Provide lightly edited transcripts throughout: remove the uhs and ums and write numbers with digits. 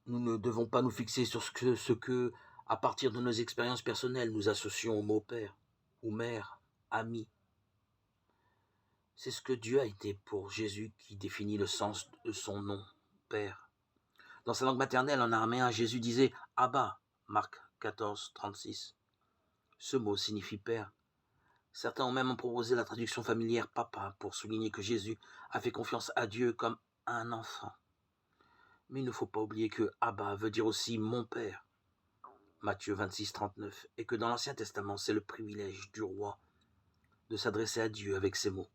Nous ne devons pas nous fixer sur ce que, à partir de nos expériences personnelles, nous associons au mot père ou mère, ami. C'est ce que Dieu a été pour Jésus qui définit le sens de son nom, Père. Dans sa langue maternelle, en araméen, Jésus disait Abba, Marc 14, 36. Ce mot signifie Père. Certains ont même proposé la traduction familière Papa pour souligner que Jésus a fait confiance à Dieu comme à un enfant. Mais il ne faut pas oublier que Abba veut dire aussi mon Père, Matthieu 26, 39, et que dans l'Ancien Testament, c'est le privilège du roi de s'adresser à Dieu avec ces mots.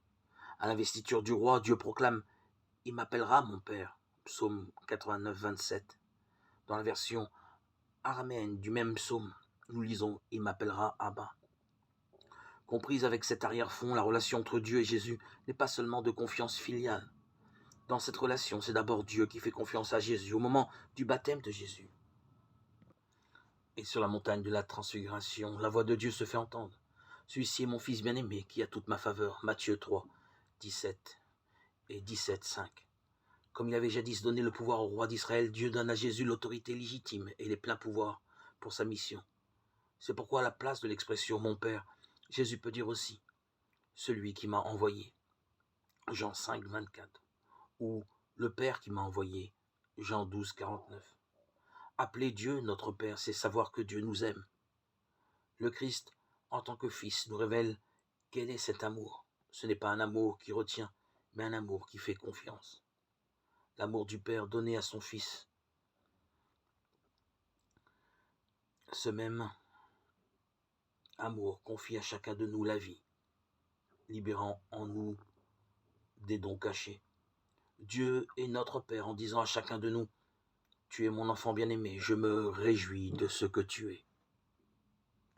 À l'investiture du roi, Dieu proclame « Il m'appellera mon Père » Psaume 89, 27. Dans la version araméenne du même psaume, nous lisons « Il m'appellera Abba ». Comprise avec cet arrière-fond, la relation entre Dieu et Jésus n'est pas seulement de confiance filiale. Dans cette relation, c'est d'abord Dieu qui fait confiance à Jésus au moment du baptême de Jésus. Et sur la montagne de la transfiguration, la voix de Dieu se fait entendre. Celui-ci est mon fils bien-aimé qui a toute ma faveur. Matthieu 3, 17 et 17, 5. Comme il avait jadis donné le pouvoir au roi d'Israël, Dieu donne à Jésus l'autorité légitime et les pleins pouvoirs pour sa mission. C'est pourquoi à la place de l'expression « mon Père », Jésus peut dire aussi « celui qui m'a envoyé ». Jean 5, 24. Ou « le Père qui m'a envoyé ». Jean 12, 49. Appeler Dieu notre Père, c'est savoir que Dieu nous aime. Le Christ, en tant que Fils, nous révèle quel est cet amour. Ce n'est pas un amour qui retient, mais un amour qui fait confiance. L'amour du Père donné à son Fils. Ce même amour confie à chacun de nous la vie, libérant en nous des dons cachés. Dieu est notre Père en disant à chacun de nous « Tu es mon enfant bien-aimé, je me réjouis de ce que tu es ».